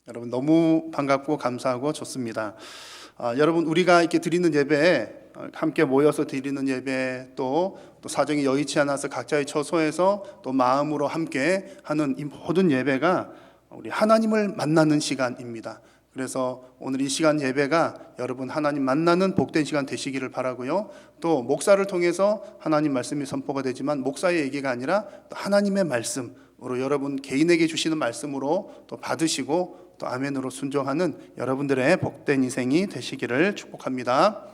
여러분 너무 반갑고 감사하고 좋습니다. 여러분 우리가 이렇게 드리는 예배, 함께 모여서 드리는 예배, 또 사정이 여의치 않아서 각자의 처소에서 또 마음으로 함께 하는 이 모든 예배가 우리 하나님을 만나는 시간입니다. 그래서 오늘 이 시간 예배가 여러분 하나님 만나는 복된 시간 되시기를 바라고요. 또 목사를 통해서 하나님 말씀이 선포가 되지만 목사의 얘기가 아니라 또 하나님의 말씀으로 여러분 개인에게 주시는 말씀으로 또 받으시고 또 아멘으로 순종하는 여러분들의 복된 인생이 되시기를 축복합니다.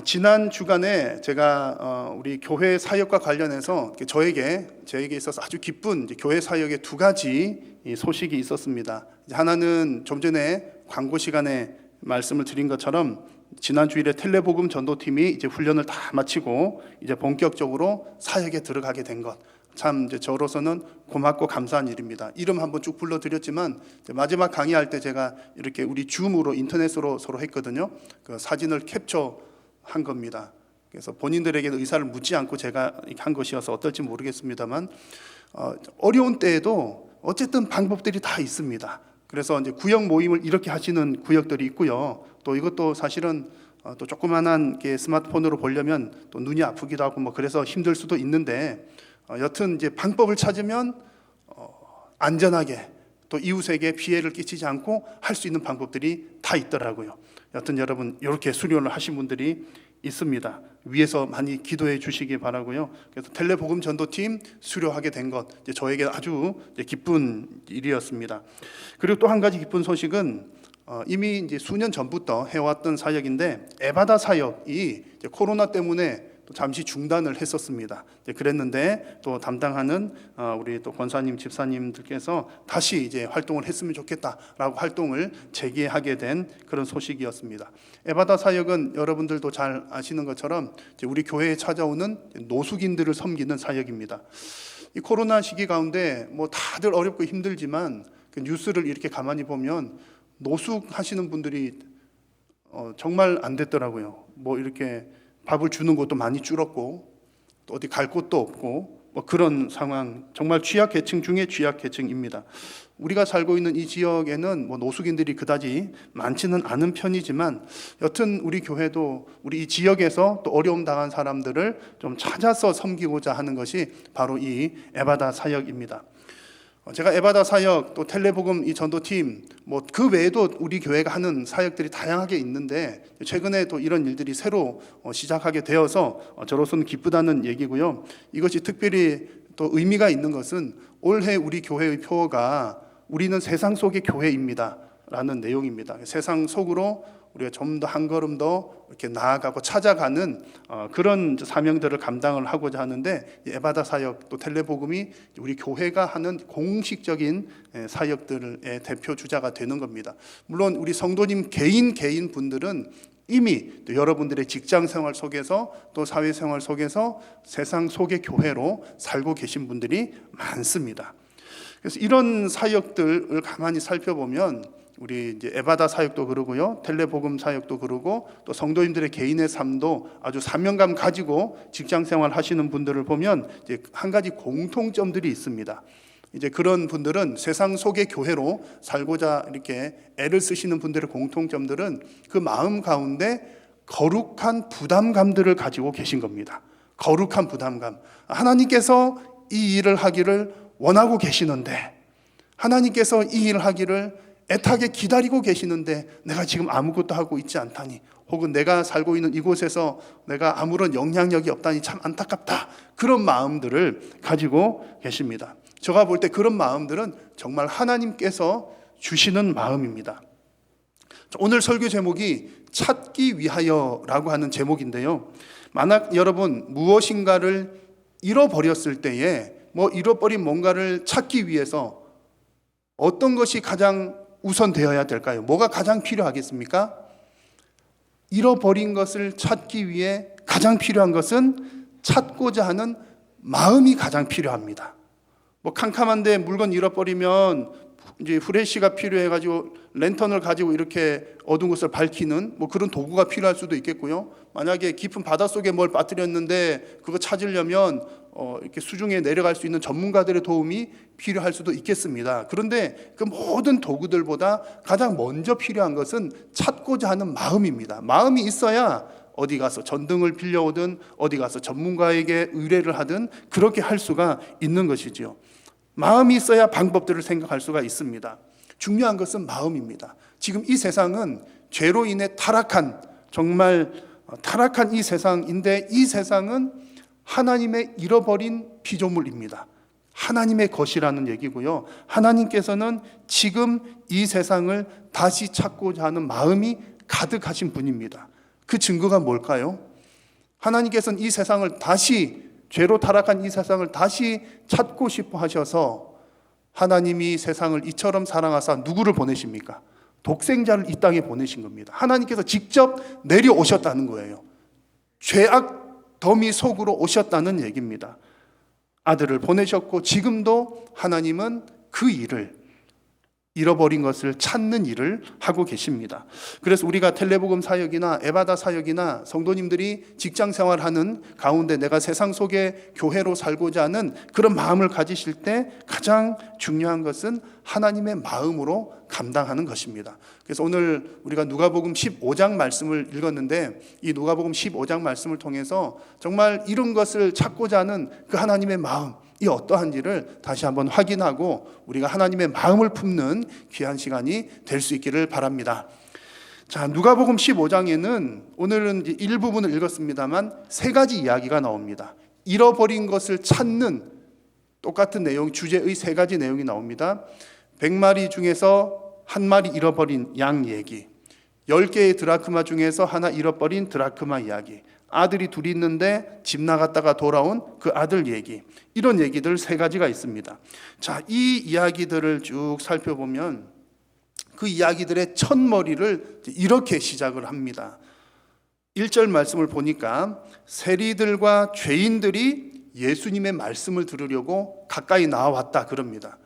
지난 주간에 제가 우리 교회 사역과 관련해서 저에게 있어서 아주 기쁜 교회 사역의 두 가지 소식이 있었습니다. 하나는 좀 전에 광고 시간에 말씀을 드린 것처럼 지난 주일에 텔레복음 전도팀이 이제 훈련을 다 마치고 이제 본격적으로 사역에 들어가게 된 것. 참 이제 저로서는 고맙고 감사한 일입니다. 이름 한번 쭉 불러드렸지만 마지막 강의할 때 제가 이렇게 우리 줌으로 인터넷으로 서로 했거든요. 그 사진을 캡처한 겁니다. 그래서 본인들에게 의사를 묻지 않고 제가 한 것이어서 어떨지 모르겠습니다만 어려운 때에도 어쨌든 방법들이 다 있습니다. 그래서 이제 구역 모임을 이렇게 하시는 구역들이 있고요. 또 이것도 사실은 또 조그만한 게 스마트폰으로 보려면 또 눈이 아프기도 하고 뭐 그래서 힘들 수도 있는데 여튼 이제 방법을 찾으면 안전하게 또 이웃에게 피해를 끼치지 않고 할 수 있는 방법들이 다 있더라고요. 여튼 여러분 이렇게 수련을 하신 분들이 있습니다. 위에서 많이 기도해 주시기 바라고요. 그래서 텔레복음 전도팀 수료하게 된 것 저에게 아주 기쁜 일이었습니다. 그리고 또 한 가지 기쁜 소식은 이미 이제 수년 전부터 해왔던 사역인데 에바다 사역이 이제 코로나 때문에 또 잠시 중단을 했었습니다. 그랬는데 또 담당하는 우리 또 권사님, 집사님들께서 다시 이제 활동을 했으면 좋겠다라고 활동을 재개하게 된 그런 소식이었습니다. 에바다 사역은 여러분들도 잘 아시는 것처럼 이제 우리 교회에 찾아오는 노숙인들을 섬기는 사역입니다. 이 코로나 시기 가운데 뭐 다들 어렵고 힘들지만 그 뉴스를 이렇게 가만히 보면 노숙하시는 분들이 정말 안 됐더라고요. 뭐 이렇게 밥을 주는 곳도 많이 줄었고 또 어디 갈 곳도 없고 뭐 그런 상황, 정말 취약계층 중에 취약계층입니다. 우리가 살고 있는 이 지역에는 뭐 노숙인들이 그다지 많지는 않은 편이지만 여튼 우리 교회도 우리 이 지역에서 또 어려움 당한 사람들을 좀 찾아서 섬기고자 하는 것이 바로 이 에바다 사역입니다. 제가 에바다 사역 또 텔레복음 이 전도팀 뭐 그 외에도 우리 교회가 하는 사역들이 다양하게 있는데 최근에 또 이런 일들이 새로 시작하게 되어서 저로서는 기쁘다는 얘기고요. 이것이 특별히 또 의미가 있는 것은 올해 우리 교회의 표어가 우리는 세상 속의 교회입니다 라는 내용입니다. 세상 속으로 우리가 좀 더 한 걸음 더 이렇게 나아가고 찾아가는 그런 사명들을 감당을 하고자 하는데 에바다 사역 또 텔레복음이 우리 교회가 하는 공식적인 사역들의 대표 주자가 되는 겁니다. 물론 우리 성도님 개인 분들은 이미 또 여러분들의 직장 생활 속에서 또 사회 생활 속에서 세상 속의 교회로 살고 계신 분들이 많습니다. 그래서 이런 사역들을 가만히 살펴보면 우리 이제 에바다 사역도 그러고요, 텔레복음 사역도 그러고 또 성도님들의 개인의 삶도 아주 사명감 가지고 직장 생활 하시는 분들을 보면 이제 한 가지 공통점들이 있습니다. 이제 그런 분들은 세상 속의 교회로 살고자 이렇게 애를 쓰시는 분들의 공통점들은 그 마음 가운데 거룩한 부담감들을 가지고 계신 겁니다. 거룩한 부담감. 하나님께서 이 일을 하기를 원하고 계시는데, 하나님께서 이 일을 하기를 애타게 기다리고 계시는데 내가 지금 아무것도 하고 있지 않다니, 혹은 내가 살고 있는 이곳에서 내가 아무런 영향력이 없다니 참 안타깝다, 그런 마음들을 가지고 계십니다. 제가 볼 때 그런 마음들은 정말 하나님께서 주시는 마음입니다. 오늘 설교 제목이 찾기 위하여라고 하는 제목인데요, 만약 여러분 무엇인가를 잃어버렸을 때에 잃어버린 뭔가를 찾기 위해서 어떤 것이 가장 우선되어야 될까요? 뭐가 가장 필요하겠습니까? 잃어버린 것을 찾기 위해 가장 필요한 것은 찾고자 하는 마음이 가장 필요합니다. 캄캄한데 물건 잃어버리면 이제 후레쉬가 필요해가지고 랜턴을 가지고 이렇게 어두운 곳을 밝히는 뭐 그런 도구가 필요할 수도 있겠고요. 만약에 깊은 바닷속에 뭘 빠뜨렸는데 그거 찾으려면 이렇게 수중에 내려갈 수 있는 전문가들의 도움이 필요할 수도 있겠습니다. 그런데 그 모든 도구들보다 가장 먼저 필요한 것은 찾고자 하는 마음입니다. 마음이 있어야 어디 가서 전등을 빌려오든 어디 가서 전문가에게 의뢰를 하든 그렇게 할 수가 있는 것이지요. 마음이 있어야 방법들을 생각할 수가 있습니다. 중요한 것은 마음입니다. 지금 이 세상은 죄로 인해 정말 타락한 이 세상인데, 이 세상은 하나님의 잃어버린 피조물입니다. 하나님의 것이라는 얘기고요. 하나님께서는 지금 이 세상을 다시 찾고자 하는 마음이 가득하신 분입니다. 그 증거가 뭘까요? 하나님께서는 이 세상을 다시, 죄로 타락한 이 세상을 다시 찾고 싶어 하셔서 하나님이 세상을 이처럼 사랑하사 누구를 보내십니까? 독생자를 이 땅에 보내신 겁니다. 하나님께서 직접 내려오셨다는 거예요. 죄악 더미 속으로 오셨다는 얘기입니다. 아들을 보내셨고 지금도 하나님은 그 일을, 잃어버린 것을 찾는 일을 하고 계십니다. 그래서 우리가 텔레복음 사역이나 에바다 사역이나 성도님들이 직장 생활하는 가운데 내가 세상 속에 교회로 살고자 하는 그런 마음을 가지실 때 가장 중요한 것은 하나님의 마음으로 감당하는 것입니다. 그래서 오늘 우리가 누가복음 15장 말씀을 읽었는데, 이 누가복음 15장 말씀을 통해서 정말 이런 것을 찾고자 하는 그 하나님의 마음, 이 어떠한지를 다시 한번 확인하고 우리가 하나님의 마음을 품는 귀한 시간이 될 수 있기를 바랍니다. 자, 누가복음 15장에는 오늘은 일부분을 읽었습니다만 세 가지 이야기가 나옵니다. 잃어버린 것을 찾는 똑같은 내용, 주제의 세 가지 내용이 나옵니다. 100마리 중에서 한 마리 잃어버린 양 얘기, 10개의 드라크마 중에서 하나 잃어버린 드라크마 이야기, 아들이 둘이 있는데 집 나갔다가 돌아온 그 아들 얘기, 이런 얘기들 세 가지가 있습니다. 자, 이 이야기들을 쭉 살펴보면 그 이야기들의 첫머리를 이렇게 시작을 합니다. 1절 말씀을 보니까 세리들과 죄인들이 예수님의 말씀을 들으려고 가까이 나왔다 그럽니다.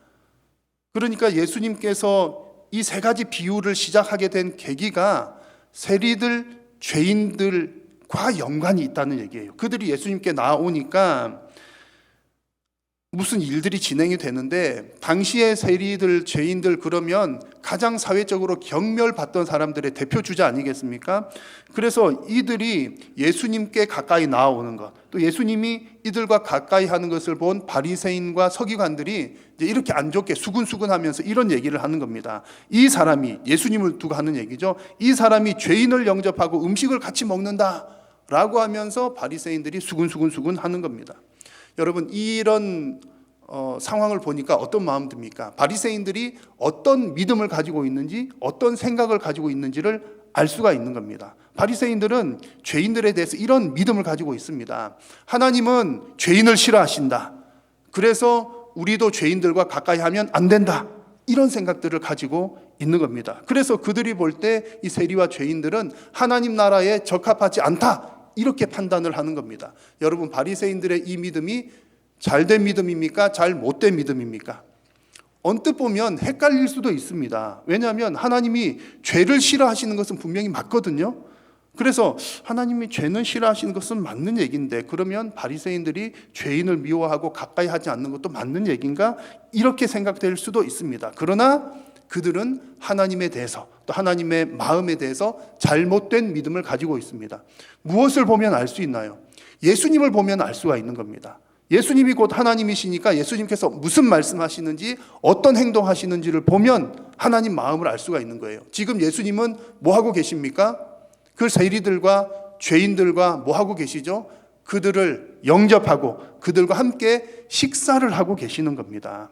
그러니까 예수님께서 이 세 가지 비유를 시작하게 된 계기가 세리들, 죄인들과 연관이 있다는 얘기예요. 그들이 예수님께 나오니까 무슨 일들이 진행이 되는데, 당시의 세리들, 죄인들 그러면 가장 사회적으로 경멸받던 사람들의 대표 주자 아니겠습니까? 그래서 이들이 예수님께 가까이 나오는 것, 또 예수님이 이들과 가까이 하는 것을 본 바리새인과 서기관들이 이제 이렇게 안 좋게 수근수근하면서 이런 얘기를 하는 겁니다. 이 사람이, 예수님을 두고 하는 얘기죠. 이 사람이 죄인을 영접하고 음식을 같이 먹는다라고 하면서 바리새인들이 수근수근 하는 겁니다. 여러분, 이런 상황을 보니까 어떤 마음 듭니까? 바리새인들이 어떤 믿음을 가지고 있는지, 어떤 생각을 가지고 있는지를 알 수가 있는 겁니다. 바리새인들은 죄인들에 대해서 이런 믿음을 가지고 있습니다. 하나님은 죄인을 싫어하신다. 그래서 우리도 죄인들과 가까이 하면 안 된다. 이런 생각들을 가지고 있는 겁니다. 그래서 그들이 볼 때 이 세리와 죄인들은 하나님 나라에 적합하지 않다, 이렇게 판단을 하는 겁니다. 여러분, 바리새인들의 이 믿음이 잘된 믿음입니까? 잘 못된 믿음입니까? 언뜻 보면 헷갈릴 수도 있습니다. 왜냐하면 하나님이 죄를 싫어하시는 것은 분명히 맞거든요. 그래서 하나님이 죄는 싫어하시는 것은 맞는 얘기인데, 그러면 바리새인들이 죄인을 미워하고 가까이 하지 않는 것도 맞는 얘기인가? 이렇게 생각될 수도 있습니다. 그러나 그들은 하나님에 대해서, 또 하나님의 마음에 대해서 잘못된 믿음을 가지고 있습니다. 무엇을 보면 알 수 있나요? 예수님을 보면 알 수가 있는 겁니다. 예수님이 곧 하나님이시니까 예수님께서 무슨 말씀하시는지, 어떤 행동하시는지를 보면 하나님 마음을 알 수가 있는 거예요. 지금 예수님은 뭐 하고 계십니까? 그 세리들과 죄인들과 뭐 하고 계시죠? 그들을 영접하고 그들과 함께 식사를 하고 계시는 겁니다.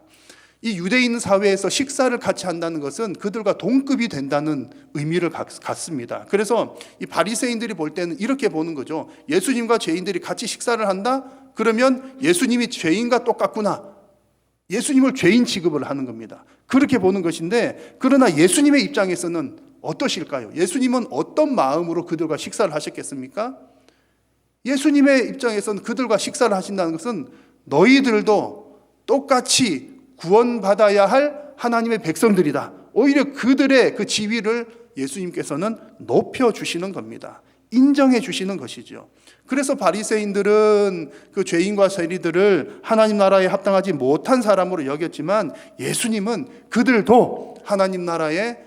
이 유대인 사회에서 식사를 같이 한다는 것은 그들과 동급이 된다는 의미를 갖습니다. 그래서 이 바리새인들이 볼 때는 이렇게 보는 거죠. 예수님과 죄인들이 같이 식사를 한다? 그러면 예수님이 죄인과 똑같구나. 예수님을 죄인 취급을 하는 겁니다. 그렇게 보는 것인데, 그러나 예수님의 입장에서는 어떠실까요? 예수님은 어떤 마음으로 그들과 식사를 하셨겠습니까? 예수님의 입장에서는 그들과 식사를 하신다는 것은 너희들도 똑같이 구원받아야 할 하나님의 백성들이다. 오히려 그들의 그 지위를 예수님께서는 높여주시는 겁니다. 인정해 주시는 것이죠. 그래서 바리새인들은 그 죄인과 세리들을 하나님 나라에 합당하지 못한 사람으로 여겼지만 예수님은 그들도 하나님 나라에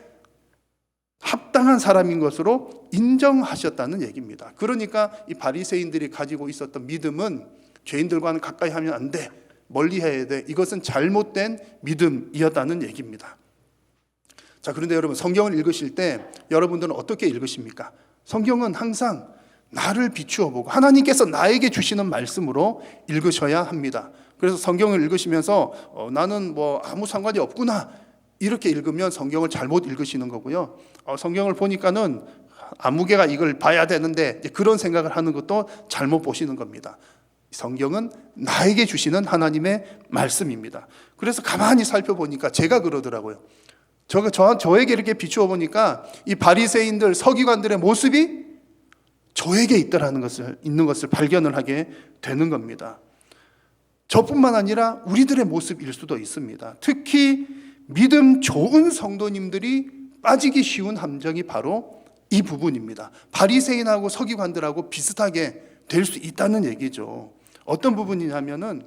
합당한 사람인 것으로 인정하셨다는 얘기입니다. 그러니까 이 바리새인들이 가지고 있었던 믿음은 죄인들과는 가까이 하면 안 돼, 멀리 해야 돼, 이것은 잘못된 믿음이었다는 얘기입니다. 자, 그런데 여러분, 성경을 읽으실 때 여러분들은 어떻게 읽으십니까? 성경은 항상 나를 비추어 보고 하나님께서 나에게 주시는 말씀으로 읽으셔야 합니다. 그래서 성경을 읽으시면서 나는 뭐 아무 상관이 없구나, 이렇게 읽으면 성경을 잘못 읽으시는 거고요. 성경을 보니까는 아무개가 이걸 봐야 되는데, 그런 생각을 하는 것도 잘못 보시는 겁니다. 성경은 나에게 주시는 하나님의 말씀입니다. 그래서 가만히 살펴보니까 제가 그러더라고요. 저에게 이렇게 비추어 보니까 이 바리새인들, 서기관들의 모습이 저에게 있는 것을 발견을 하게 되는 겁니다. 저뿐만 아니라 우리들의 모습일 수도 있습니다. 특히 믿음 좋은 성도님들이 빠지기 쉬운 함정이 바로 이 부분입니다. 바리새인하고 서기관들하고 비슷하게 될 수 있다는 얘기죠. 어떤 부분이냐면은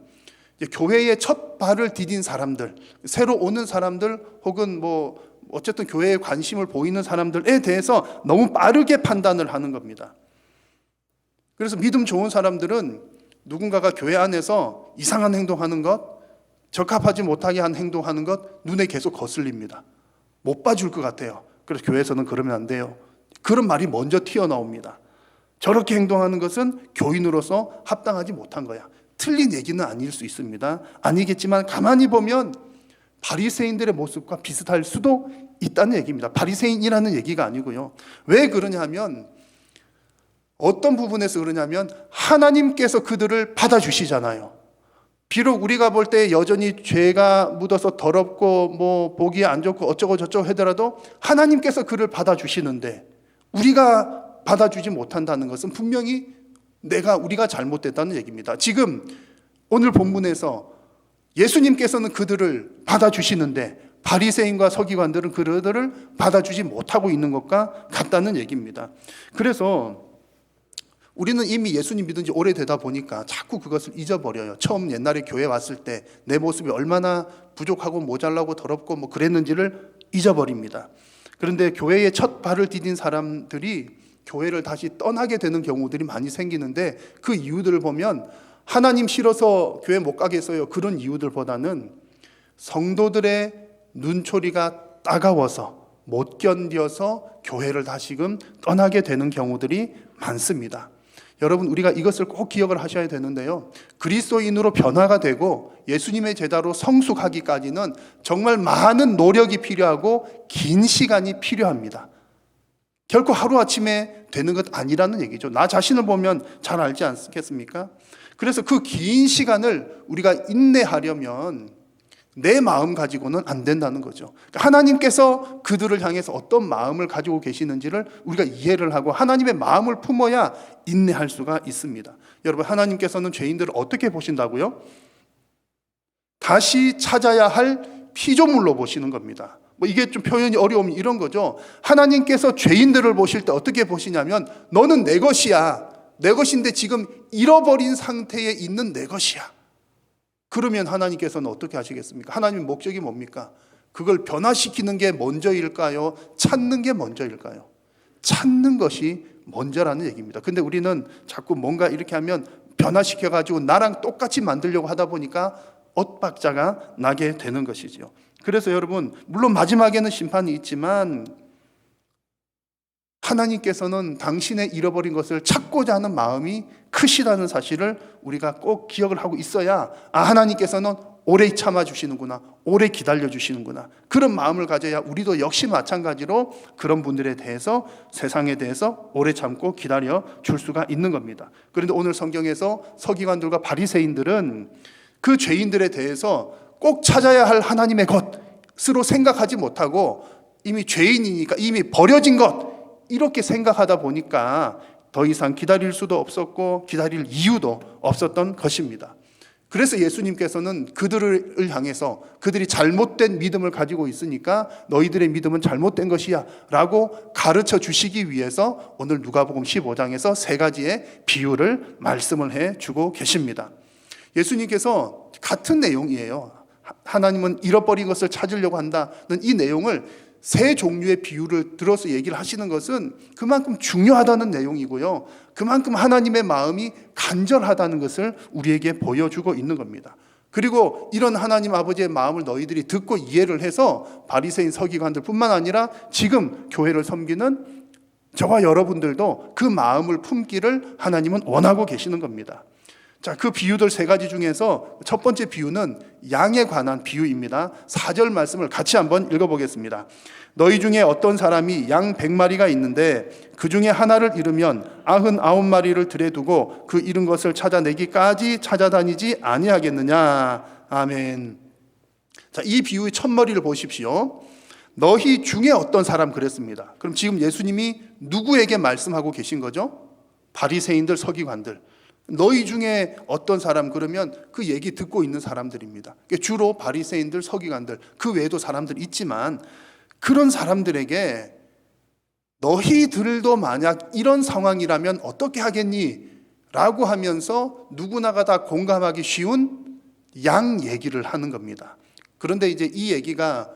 교회에 첫 발을 디딘 사람들, 새로 오는 사람들, 혹은 뭐 어쨌든 교회에 관심을 보이는 사람들에 대해서 너무 빠르게 판단을 하는 겁니다. 그래서 믿음 좋은 사람들은 누군가가 교회 안에서 이상한 행동하는 것, 적합하지 못하게 한 행동하는 것 눈에 계속 거슬립니다. 못 봐줄 것 같아요. 그래서 교회에서는 그러면 안 돼요. 그런 말이 먼저 튀어나옵니다. 저렇게 행동하는 것은 교인으로서 합당하지 못한 거야. 틀린 얘기는 아닐 수 있습니다. 아니겠지만 가만히 보면 바리새인들의 모습과 비슷할 수도 있다는 얘기입니다. 바리새인이라는 얘기가 아니고요. 왜 그러냐 하면, 어떤 부분에서 그러냐면 하나님께서 그들을 받아주시잖아요. 비록 우리가 볼 때 여전히 죄가 묻어서 더럽고 뭐 보기에 안 좋고 어쩌고 저쩌고 하더라도 하나님께서 그를 받아주시는데, 우리가 받아주지 못한다는 것은 분명히 우리가 잘못됐다는 얘기입니다. 지금 오늘 본문에서 예수님께서는 그들을 받아주시는데 바리새인과 서기관들은 그들을 받아주지 못하고 있는 것과 같다는 얘기입니다. 그래서 우리는 이미 예수님 믿은 지 오래되다 보니까 자꾸 그것을 잊어버려요. 처음 옛날에 교회 왔을 때 내 모습이 얼마나 부족하고 모자라고 더럽고 뭐 그랬는지를 잊어버립니다. 그런데 교회에 첫 발을 디딘 사람들이 교회를 다시 떠나게 되는 경우들이 많이 생기는데, 그 이유들을 보면 하나님 싫어서 교회 못 가겠어요, 그런 이유들보다는 성도들의 눈초리가 따가워서 못 견뎌서 교회를 다시금 떠나게 되는 경우들이 많습니다. 여러분, 우리가 이것을 꼭 기억을 하셔야 되는데요, 그리스도인으로 변화가 되고 예수님의 제자로 성숙하기까지는 정말 많은 노력이 필요하고 긴 시간이 필요합니다. 결코 하루아침에 되는 것 아니라는 얘기죠. 나 자신을 보면 잘 알지 않겠습니까? 그래서 그 긴 시간을 우리가 인내하려면 내 마음 가지고는 안 된다는 거죠. 하나님께서 그들을 향해서 어떤 마음을 가지고 계시는지를 우리가 이해를 하고 하나님의 마음을 품어야 인내할 수가 있습니다. 여러분, 하나님께서는 죄인들을 어떻게 보신다고요? 다시 찾아야 할 피조물로 보시는 겁니다. 이게 좀 표현이 어려우면 이런 거죠. 하나님께서 죄인들을 보실 때 어떻게 보시냐면, 너는 내 것이야. 내 것인데 지금 잃어버린 상태에 있는 내 것이야. 그러면 하나님께서는 어떻게 하시겠습니까? 하나님의 목적이 뭡니까? 그걸 변화시키는 게 먼저일까요? 찾는 게 먼저일까요? 찾는 것이 먼저라는 얘기입니다. 근데 우리는 자꾸 뭔가 이렇게 하면 변화시켜가지고 나랑 똑같이 만들려고 하다 보니까 엇박자가 나게 되는 것이죠. 그래서 여러분, 물론 마지막에는 심판이 있지만 하나님께서는 당신의 잃어버린 것을 찾고자 하는 마음이 크시다는 사실을 우리가 꼭 기억을 하고 있어야, 하나님께서는 오래 참아주시는구나, 오래 기다려주시는구나, 그런 마음을 가져야 우리도 역시 마찬가지로 그런 분들에 대해서, 세상에 대해서 오래 참고 기다려 줄 수가 있는 겁니다. 그런데 오늘 성경에서 서기관들과 바리새인들은 그 죄인들에 대해서 꼭 찾아야 할 하나님의 것으로 생각하지 못하고 이미 죄인이니까 이미 버려진 것, 이렇게 생각하다 보니까 더 이상 기다릴 수도 없었고 기다릴 이유도 없었던 것입니다. 그래서 예수님께서는 그들을 향해서 그들이 잘못된 믿음을 가지고 있으니까 너희들의 믿음은 잘못된 것이야 라고 가르쳐 주시기 위해서 오늘 누가복음 15장에서 세 가지의 비유를 말씀을 해주고 계십니다. 예수님께서 같은 내용이에요. 하나님은 잃어버린 것을 찾으려고 한다는 이 내용을 세 종류의 비유를 들어서 얘기를 하시는 것은 그만큼 중요하다는 내용이고요. 그만큼 하나님의 마음이 간절하다는 것을 우리에게 보여주고 있는 겁니다. 그리고 이런 하나님 아버지의 마음을 너희들이 듣고 이해를 해서 바리새인 서기관들 뿐만 아니라 지금 교회를 섬기는 저와 여러분들도 그 마음을 품기를 하나님은 원하고 계시는 겁니다. 자, 그 비유들 세 가지 중에서 첫 번째 비유는 양에 관한 비유입니다. 4절 말씀을 같이 한번 읽어보겠습니다. 너희 중에 어떤 사람이 양 100마리가 있는데 그 중에 하나를 잃으면 99마리를 들에 두고 그 잃은 것을 찾아내기까지 찾아다니지 아니하겠느냐. 아멘. 자, 이 비유의 첫머리를 보십시오. 너희 중에 어떤 사람 그랬습니다. 그럼 지금 예수님이 누구에게 말씀하고 계신 거죠? 바리새인들, 서기관들. 너희 중에 어떤 사람 그러면 그 얘기 듣고 있는 사람들입니다. 주로 바리새인들, 서기관들, 그 외에도 사람들 있지만 그런 사람들에게 너희들도 만약 이런 상황이라면 어떻게 하겠니? 라고 하면서 누구나가 다 공감하기 쉬운 양 얘기를 하는 겁니다. 그런데 이제 이 얘기가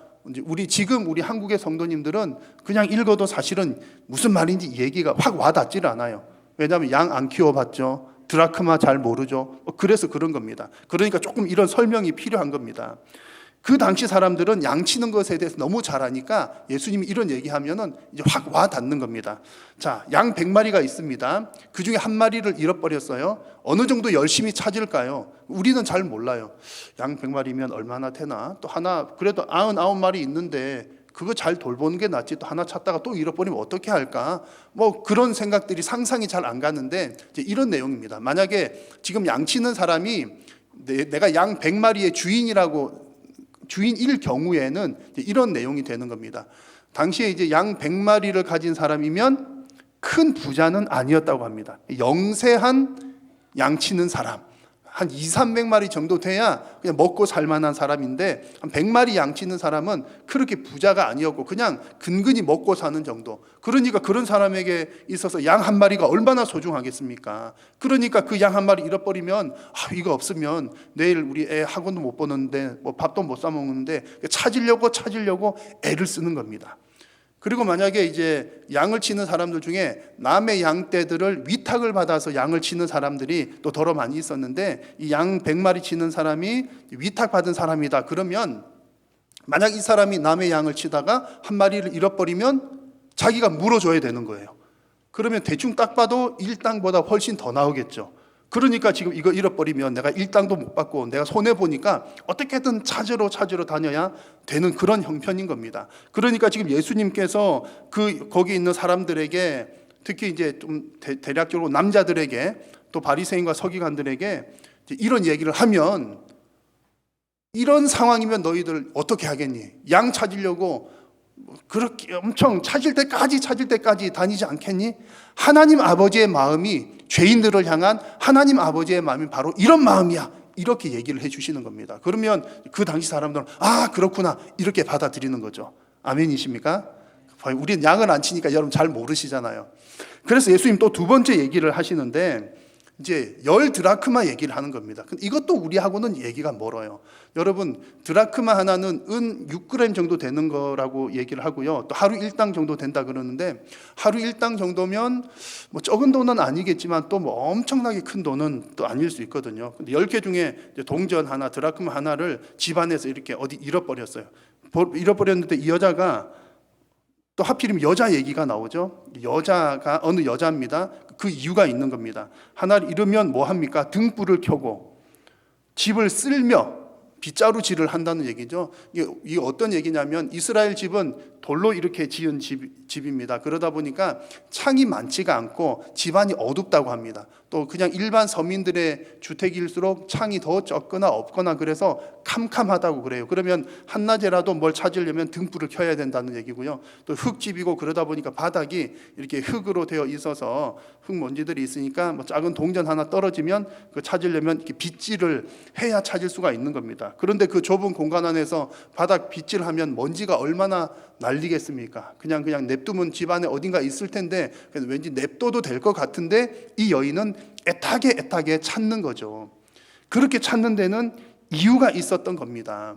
지금 우리 한국의 성도님들은 그냥 읽어도 사실은 무슨 말인지 이 얘기가 확 와닿지를 않아요. 왜냐하면 양 안 키워봤죠. 드라크마 잘 모르죠. 그래서 그런 겁니다. 그러니까 조금 이런 설명이 필요한 겁니다. 그 당시 사람들은 양 치는 것에 대해서 너무 잘 아니까 예수님이 이런 얘기하면은 이제 확 와닿는 겁니다. 자, 양 100마리가 있습니다. 그 중에 한 마리를 잃어버렸어요. 어느 정도 열심히 찾을까요? 우리는 잘 몰라요. 양 100마리면 얼마나 되나? 또 하나, 그래도 99마리 있는데 그거 잘 돌보는 게 낫지. 또 하나 찾다가 또 잃어버리면 어떻게 할까? 뭐 그런 생각들이 상상이 잘 안 가는데 이제 이런 내용입니다. 만약에 지금 양 치는 사람이 내가 양 100마리의 주인일 경우에는 이런 내용이 되는 겁니다. 당시에 이제 양 100마리를 가진 사람이면 큰 부자는 아니었다고 합니다. 영세한 양 치는 사람. 한 200~300마리 정도 돼야 그냥 먹고 살 만한 사람인데 한 100마리 양 치는 사람은 그렇게 부자가 아니었고 그냥 근근히 먹고 사는 정도. 그러니까 그런 사람에게 있어서 양 한 마리가 얼마나 소중하겠습니까? 그러니까 그 양 한 마리 잃어버리면 이거 없으면 내일 우리 애 학원도 못 보는데 뭐 밥도 못 사 먹는데 찾으려고 애를 쓰는 겁니다. 그리고 만약에 이제 양을 치는 사람들 중에 남의 양떼들을 위탁을 받아서 양을 치는 사람들이 또 더러 많이 있었는데 이 양 100마리 치는 사람이 위탁받은 사람이다. 그러면 만약 이 사람이 남의 양을 치다가 한 마리를 잃어버리면 자기가 물어줘야 되는 거예요. 그러면 대충 딱 봐도 일당보다 훨씬 더 나오겠죠. 그러니까 지금 이거 잃어버리면 내가 일당도 못 받고 내가 손해보니까 어떻게든 찾으러 다녀야 되는 그런 형편인 겁니다. 그러니까 지금 예수님께서 거기 있는 사람들에게 특히 이제 좀 대략적으로 남자들에게 또 바리새인과 서기관들에게 이런 얘기를 하면 이런 상황이면 너희들 어떻게 하겠니? 양 찾으려고 그렇게 엄청 찾을 때까지 다니지 않겠니? 하나님 아버지의 마음이 죄인들을 향한 하나님 아버지의 마음이 바로 이런 마음이야. 이렇게 얘기를 해주시는 겁니다. 그러면 그 당시 사람들은 그렇구나 이렇게 받아들이는 거죠. 아멘이십니까? 우리는 양을 안 치니까 여러분 잘 모르시잖아요. 그래서 예수님 또 두 번째 얘기를 하시는데 이제 10드라크마 얘기를 하는 겁니다. 이것도 우리하고는 얘기가 멀어요. 여러분 드라크마 하나는 은 6g 정도 되는 거라고 얘기를 하고요. 또 하루 1당 정도 된다 그러는데 하루 1당 정도면 뭐 적은 돈은 아니겠지만 또 뭐 엄청나게 큰 돈은 또 아닐 수 있거든요. 근데 10개 중에 동전 하나, 드라크마 하나를 집안에서 이렇게 어디 잃어버렸어요. 잃어버렸는데 이 여자가 또 하필이면 여자 얘기가 나오죠. 여자가 어느 여자입니다. 그 이유가 있는 겁니다. 하나를 잃으면 뭐 합니까? 등불을 켜고 집을 쓸며 빗자루질을 한다는 얘기죠. 이게 어떤 얘기냐면 이스라엘 집은 돌로 이렇게 지은 집입니다. 그러다 보니까 창이 많지가 않고 집안이 어둡다고 합니다. 또 그냥 일반 서민들의 주택일수록 창이 더 적거나 없거나 그래서 캄캄하다고 그래요. 그러면 한낮에라도 뭘 찾으려면 등불을 켜야 된다는 얘기고요. 또 흙집이고 그러다 보니까 바닥이 이렇게 흙으로 되어 있어서 흙먼지들이 있으니까 뭐 작은 동전 하나 떨어지면 그 찾으려면 이렇게 빗질을 해야 찾을 수가 있는 겁니다. 그런데 그 좁은 공간 안에서 바닥 빗질하면 먼지가 얼마나 날리겠습니까? 그냥 냅두면 집 안에 어딘가 있을 텐데 그래서 왠지 냅둬도 될 것 같은데 이 여인은 애타게 찾는 거죠. 그렇게 찾는 데는 이유가 있었던 겁니다.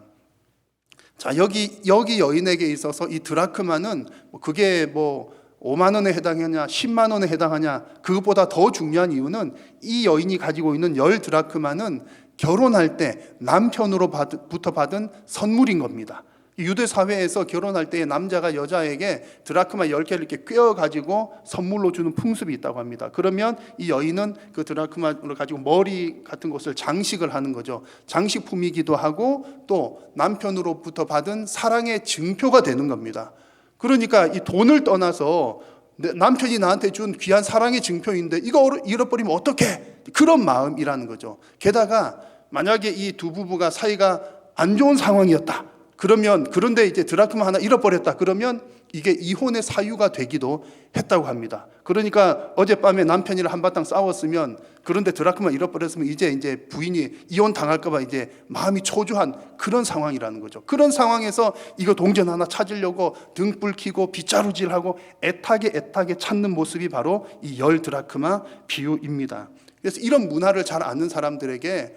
자, 여기 여인에게 있어서 이 드라크마는 그게 뭐 5만 원에 해당하냐 10만 원에 해당하냐 그것보다 더 중요한 이유는 이 여인이 가지고 있는 10드라크마는 결혼할 때 남편으로부터 받은 선물인 겁니다. 유대 사회에서 결혼할 때 남자가 여자에게 드라크마 10개를 이렇게 꿰어 가지고 선물로 주는 풍습이 있다고 합니다. 그러면 이 여인은 그 드라크마를 가지고 머리 같은 것을 장식을 하는 거죠. 장식품이기도 하고 또 남편으로부터 받은 사랑의 증표가 되는 겁니다. 그러니까 이 돈을 떠나서 남편이 나한테 준 귀한 사랑의 증표인데 이거 잃어버리면 어떡해? 그런 마음이라는 거죠. 게다가 만약에 이 두 부부가 사이가 안 좋은 상황이었다. 그런데 이제 드라크마 하나 잃어버렸다. 그러면 이게 이혼의 사유가 되기도 했다고 합니다. 그러니까 어젯밤에 남편이랑 한바탕 싸웠으면 그런데 드라크마 잃어버렸으면 이제 부인이 이혼 당할까봐 이제 마음이 초조한 그런 상황이라는 거죠. 그런 상황에서 이거 동전 하나 찾으려고 등불 켜고 빗자루질하고 애타게 찾는 모습이 바로 이 10드라크마 비유입니다. 그래서 이런 문화를 잘 아는 사람들에게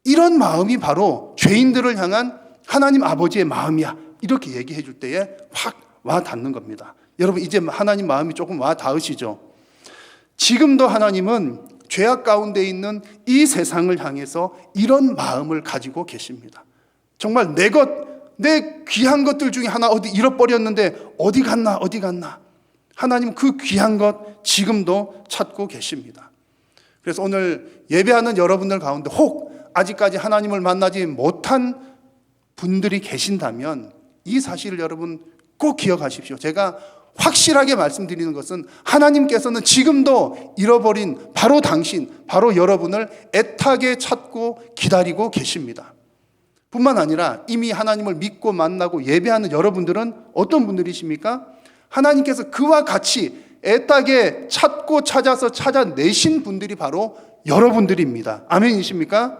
이런 마음이 바로 죄인들을 향한 하나님 아버지의 마음이야. 이렇게 얘기해 줄 때에 확 와 닿는 겁니다. 여러분 이제 하나님 마음이 조금 와 닿으시죠? 지금도 하나님은 죄악 가운데 있는 이 세상을 향해서 이런 마음을 가지고 계십니다. 정말 내 귀한 것들 중에 하나 어디 잃어버렸는데 어디 갔나 하나님 그 귀한 것 지금도 찾고 계십니다. 그래서 오늘 예배하는 여러분들 가운데 혹 아직까지 하나님을 만나지 못한 분들이 계신다면 이 사실을 여러분 꼭 기억하십시오. 제가 확실하게 말씀드리는 것은 하나님께서는 지금도 잃어버린 바로 당신, 바로 여러분을 애타게 찾고 기다리고 계십니다. 뿐만 아니라 이미 하나님을 믿고 만나고 예배하는 여러분들은 어떤 분들이십니까? 하나님께서 그와 같이 애타게 찾고 찾아서 찾아내신 분들이 바로 여러분들입니다. 아멘이십니까?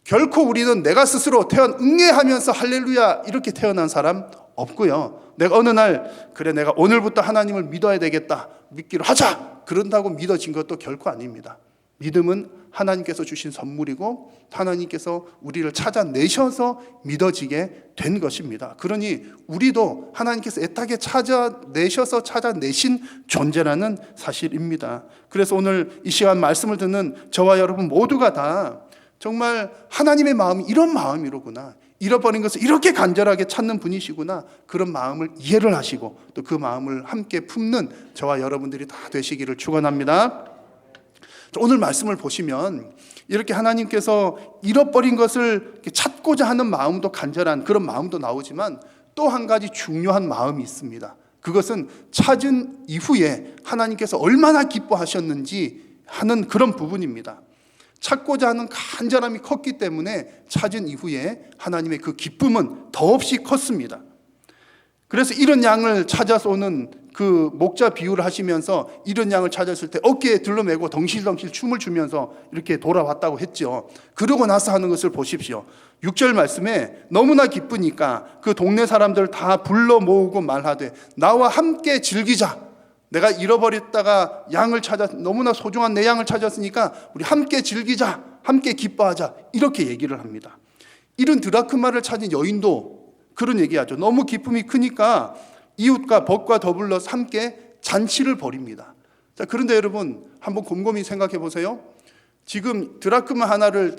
결코 우리는 내가 스스로 응애하면서 할렐루야 이렇게 태어난 사람 없고요. 내가 어느 날 내가 오늘부터 하나님을 믿어야 되겠다 믿기로 하자 그런다고 믿어진 것도 결코 아닙니다. 믿음은 하나님께서 주신 선물이고 하나님께서 우리를 찾아내셔서 믿어지게 된 것입니다. 그러니 우리도 하나님께서 애타게 찾아내셔서 찾아내신 존재라는 사실입니다. 그래서 오늘 이 시간 말씀을 듣는 저와 여러분 모두가 다 정말 하나님의 마음이 이런 마음이로구나. 잃어버린 것을 이렇게 간절하게 찾는 분이시구나. 그런 마음을 이해를 하시고 또 그 마음을 함께 품는 저와 여러분들이 다 되시기를 축원합니다. 오늘 말씀을 보시면 이렇게 하나님께서 잃어버린 것을 찾고자 하는 마음도 간절한 그런 마음도 나오지만 또 한 가지 중요한 마음이 있습니다. 그것은 찾은 이후에 하나님께서 얼마나 기뻐하셨는지 하는 그런 부분입니다. 찾고자 하는 간절함이 컸기 때문에 찾은 이후에 하나님의 그 기쁨은 더없이 컸습니다. 그래서 이런 양을 찾아서 오는 그 목자 비유를 하시면서 이런 양을 찾았을 때 어깨에 들러매고 덩실덩실 춤을 추면서 이렇게 돌아왔다고 했죠. 그러고 나서 하는 것을 보십시오. 6절 말씀에 너무나 기쁘니까 그 동네 사람들 다 불러 모으고 말하되 나와 함께 즐기자. 내가 잃어버렸다가 양을 너무나 소중한 내 양을 찾았으니까 우리 함께 즐기자, 함께 기뻐하자 이렇게 얘기를 합니다. 이런 드라크마를 찾은 여인도 그런 얘기하죠. 너무 기쁨이 크니까 이웃과 벗과 더불어 함께 잔치를 벌입니다. 자, 그런데 여러분 한번 곰곰이 생각해 보세요. 지금 드라크마 하나를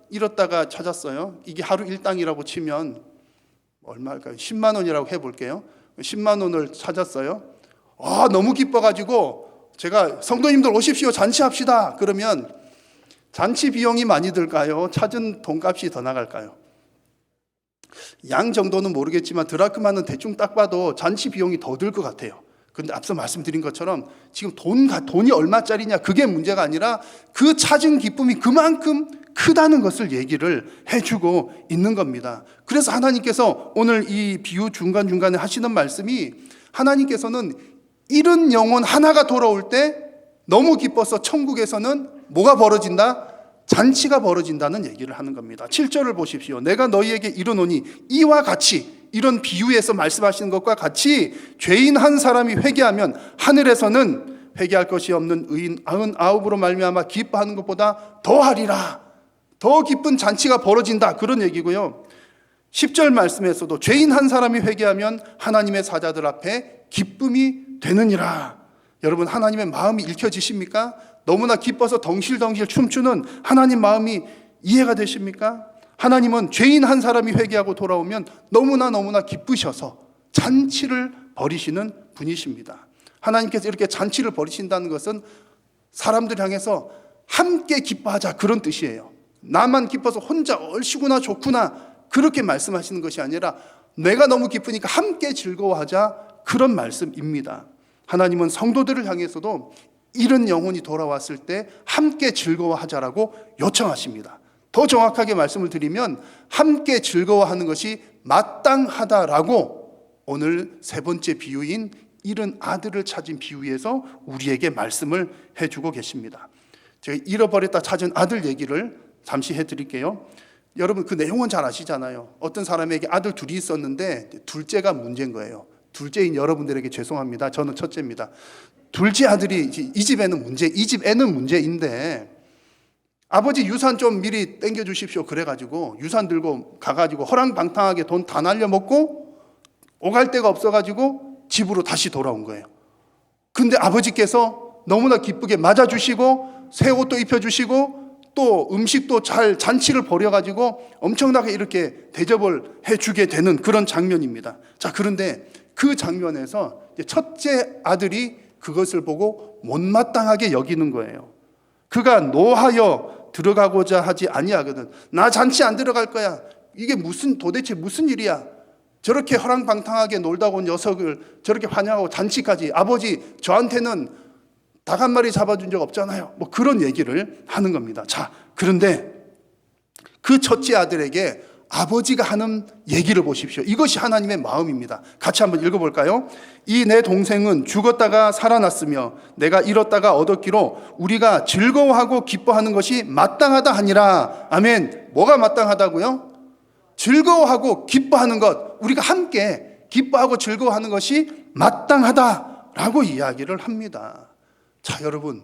잃었다가 찾았어요. 이게 하루 일당이라고 치면 얼마일까요? 10만 원이라고 해볼게요. 10만 원을 찾았어요. 너무 기뻐가지고 제가 성도님들 오십시오 잔치합시다 그러면 잔치 비용이 많이 들까요? 찾은 돈값이 더 나갈까요? 양 정도는 모르겠지만 드라크마는 대충 딱 봐도 잔치 비용이 더 들 것 같아요. 근데 앞서 말씀드린 것처럼 지금 돈이 얼마짜리냐 그게 문제가 아니라 그 찾은 기쁨이 그만큼 크다는 것을 얘기를 해주고 있는 겁니다. 그래서 하나님께서 오늘 이 비유 중간중간에 하시는 말씀이, 하나님께서는 잃은 영혼 하나가 돌아올 때 너무 기뻐서 천국에서는 뭐가 벌어진다? 잔치가 벌어진다는 얘기를 하는 겁니다. 7절을 보십시오. 내가 너희에게 이르노니 이와 같이, 이런 비유에서 말씀하시는 것과 같이 죄인 한 사람이 회개하면 하늘에서는 회개할 것이 없는 의인 99으로 말미암아 기뻐하는 것보다 더하리라. 더 기쁜 잔치가 벌어진다, 그런 얘기고요. 10절 말씀에서도 죄인 한 사람이 회개하면 하나님의 사자들 앞에 기쁨이 되느니라. 여러분, 하나님의 마음이 읽혀지십니까? 너무나 기뻐서 덩실덩실 춤추는 하나님 마음이 이해가 되십니까? 하나님은 죄인 한 사람이 회개하고 돌아오면 너무나 기쁘셔서 잔치를 벌이시는 분이십니다. 하나님께서 이렇게 잔치를 벌이신다는 것은 사람들 향해서 함께 기뻐하자, 그런 뜻이에요. 나만 기뻐서 혼자 얼씨구나 좋구나 그렇게 말씀하시는 것이 아니라 내가 너무 기쁘니까 함께 즐거워하자, 그런 말씀입니다. 하나님은 성도들을 향해서도 잃은 영혼이 돌아왔을 때 함께 즐거워하자라고 요청하십니다. 더 정확하게 말씀을 드리면 함께 즐거워하는 것이 마땅하다라고 오늘 세 번째 비유인 잃은 아들을 찾은 비유에서 우리에게 말씀을 해주고 계십니다. 제가 잃어버렸다 찾은 아들 얘기를 잠시 해드릴게요. 여러분, 그 내용은 잘 아시잖아요. 어떤 사람에게 아들 둘이 있었는데 둘째가 문제인 거예요. 둘째인 여러분들에게 죄송합니다. 저는 첫째입니다. 둘째 아들이 이 집 애는 문제인데 아버지 유산 좀 미리 땡겨주십시오 그래가지고 유산 들고 가가지고 허랑방탕하게 돈 다 날려먹고 오갈 데가 없어가지고 집으로 다시 돌아온 거예요. 근데 아버지께서 너무나 기쁘게 맞아주시고 새 옷도 입혀주시고 또 음식도 잘 잔치를 벌여가지고 엄청나게 이렇게 대접을 해주게 되는 그런 장면입니다. 자, 그런데 그 장면에서 첫째 아들이 그것을 보고 못마땅하게 여기는 거예요. 그가 노하여 들어가고자 하지 아니하거든. 나 잔치 안 들어갈 거야. 이게 도대체 무슨 일이야? 저렇게 허랑방탕하게 놀다 온 녀석을 저렇게 환영하고 잔치까지, 아버지 저한테는 닭 한 마리 잡아준 적 없잖아요. 뭐 그런 얘기를 하는 겁니다. 자, 그런데 그 첫째 아들에게 아버지가 하는 얘기를 보십시오. 이것이 하나님의 마음입니다. 같이 한번 읽어볼까요? 이 내 동생은 죽었다가 살아났으며 내가 잃었다가 얻었기로 우리가 즐거워하고 기뻐하는 것이 마땅하다 하니라. 아멘. 뭐가 마땅하다고요? 즐거워하고 기뻐하는 것, 우리가 함께 기뻐하고 즐거워하는 것이 마땅하다라고 이야기를 합니다. 자, 여러분,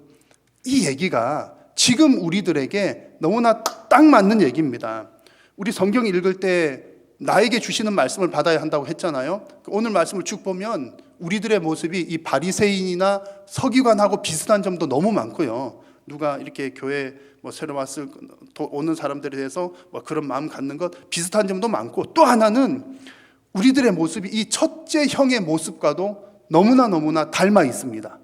이 얘기가 지금 우리들에게 너무나 딱 맞는 얘기입니다. 우리 성경 읽을 때 나에게 주시는 말씀을 받아야 한다고 했잖아요. 오늘 말씀을 쭉 보면 우리들의 모습이 이 바리새인이나 서기관하고 비슷한 점도 너무 많고요. 누가 이렇게 교회 새로 오는 사람들에 대해서 그런 마음 갖는 것 비슷한 점도 많고, 또 하나는 우리들의 모습이 이 첫째 형의 모습과도 너무나 닮아 있습니다.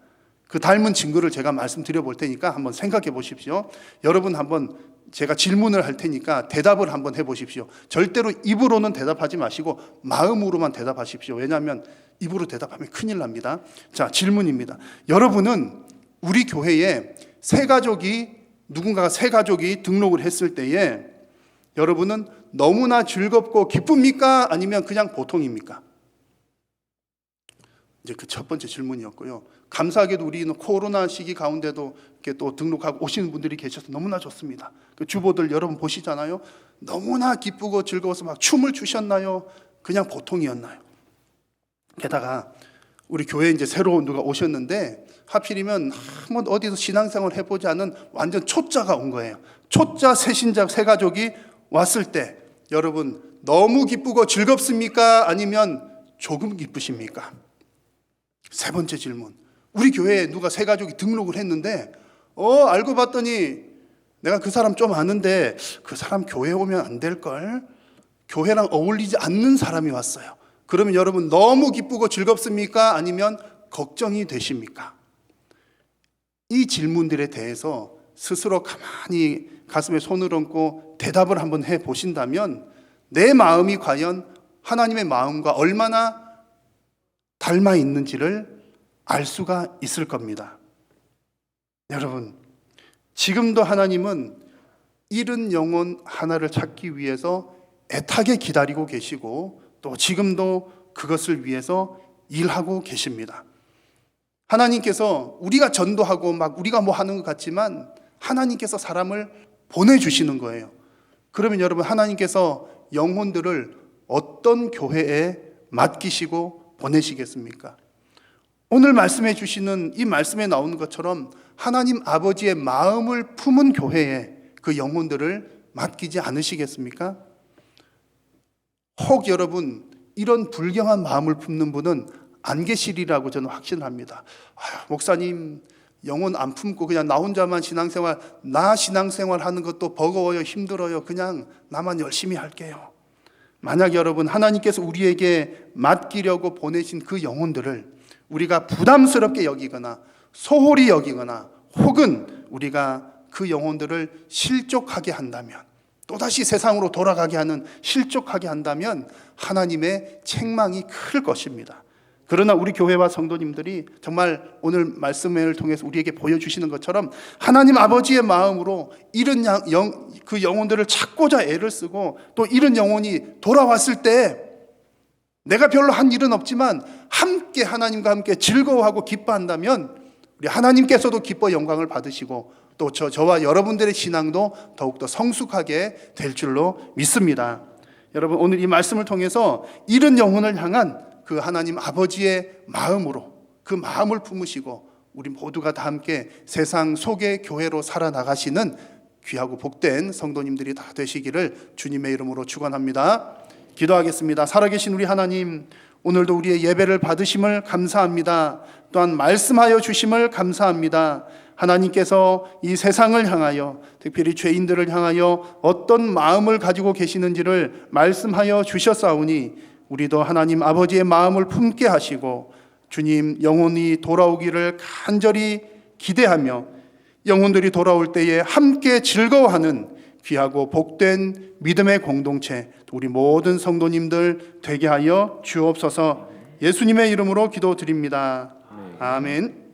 그 닮은 증거를 제가 말씀드려 볼 테니까 한번 생각해 보십시오. 여러분, 한번 제가 질문을 할 테니까 대답을 한번 해 보십시오. 절대로 입으로는 대답하지 마시고 마음으로만 대답하십시오. 왜냐하면 입으로 대답하면 큰일 납니다. 자, 질문입니다. 여러분은 우리 교회에 누군가가 새 가족이 등록을 했을 때에 여러분은 너무나 즐겁고 기쁩니까? 아니면 그냥 보통입니까? 이제 그 첫 번째 질문이었고요. 감사하게도 우리는 코로나 시기 가운데도 이렇게 또 등록하고 오시는 분들이 계셔서 너무나 좋습니다. 그 주보들 여러분 보시잖아요. 너무나 기쁘고 즐거워서 막 춤을 추셨나요? 그냥 보통이었나요? 게다가 우리 교회에 이제 새로 누가 오셨는데 하필이면 한번 어디서 신앙생활 해보지 않은 완전 초짜가 온 거예요. 초짜 새신자 새 가족이 왔을 때 여러분 너무 기쁘고 즐겁습니까? 아니면 조금 기쁘십니까? 세 번째 질문. 우리 교회에 누가 새 가족이 등록을 했는데 알고 봤더니 내가 그 사람 좀 아는데 그 사람 교회 오면 안 될걸? 교회랑 어울리지 않는 사람이 왔어요. 그러면 여러분 너무 기쁘고 즐겁습니까? 아니면 걱정이 되십니까? 이 질문들에 대해서 스스로 가만히 가슴에 손을 얹고 대답을 한번 해보신다면 내 마음이 과연 하나님의 마음과 얼마나 닮아 있는지를 알 수가 있을 겁니다. 여러분, 지금도 하나님은 잃은 영혼 하나를 찾기 위해서 애타게 기다리고 계시고 또 지금도 그것을 위해서 일하고 계십니다. 하나님께서 우리가 전도하고 막 우리가 뭐 하는 것 같지만 하나님께서 사람을 보내주시는 거예요. 그러면 여러분, 하나님께서 영혼들을 어떤 교회에 맡기시고 보내시겠습니까? 오늘 말씀해 주시는 이 말씀에 나오는 것처럼 하나님 아버지의 마음을 품은 교회에 그 영혼들을 맡기지 않으시겠습니까? 혹 여러분, 이런 불경한 마음을 품는 분은 안 계시리라고 저는 확신합니다. 목사님, 영혼 안 품고 그냥 나 혼자만 신앙생활 하는 것도 버거워요, 힘들어요. 그냥 나만 열심히 할게요. 만약 여러분, 하나님께서 우리에게 맡기려고 보내신 그 영혼들을 우리가 부담스럽게 여기거나 소홀히 여기거나 혹은 우리가 그 영혼들을 실족하게 한다면, 또다시 세상으로 돌아가게 하는, 실족하게 한다면 하나님의 책망이 클 것입니다. 그러나 우리 교회와 성도님들이 정말 오늘 말씀을 통해서 우리에게 보여주시는 것처럼 하나님 아버지의 마음으로 잃은 그 영혼들을 찾고자 애를 쓰고 또 잃은 영혼이 돌아왔을 때 내가 별로 한 일은 없지만 함께 하나님과 함께 즐거워하고 기뻐한다면 우리 하나님께서도 기뻐 영광을 받으시고 또 저와 여러분들의 신앙도 더욱더 성숙하게 될 줄로 믿습니다. 여러분, 오늘 이 말씀을 통해서 잃은 영혼을 향한 그 하나님 아버지의 마음으로 그 마음을 품으시고 우리 모두가 다 함께 세상 속의 교회로 살아나가시는 귀하고 복된 성도님들이 다 되시기를 주님의 이름으로 축원합니다. 기도하겠습니다. 살아계신 우리 하나님, 오늘도 우리의 예배를 받으심을 감사합니다. 또한 말씀하여 주심을 감사합니다. 하나님께서 이 세상을 향하여, 특별히 죄인들을 향하여 어떤 마음을 가지고 계시는지를 말씀하여 주셨사오니 우리도 하나님 아버지의 마음을 품게 하시고 주님 영혼이 돌아오기를 간절히 기대하며 영혼들이 돌아올 때에 함께 즐거워하는 귀하고 복된 믿음의 공동체 우리 모든 성도님들 되게 하여 주옵소서. 예수님의 이름으로 기도드립니다. 아멘.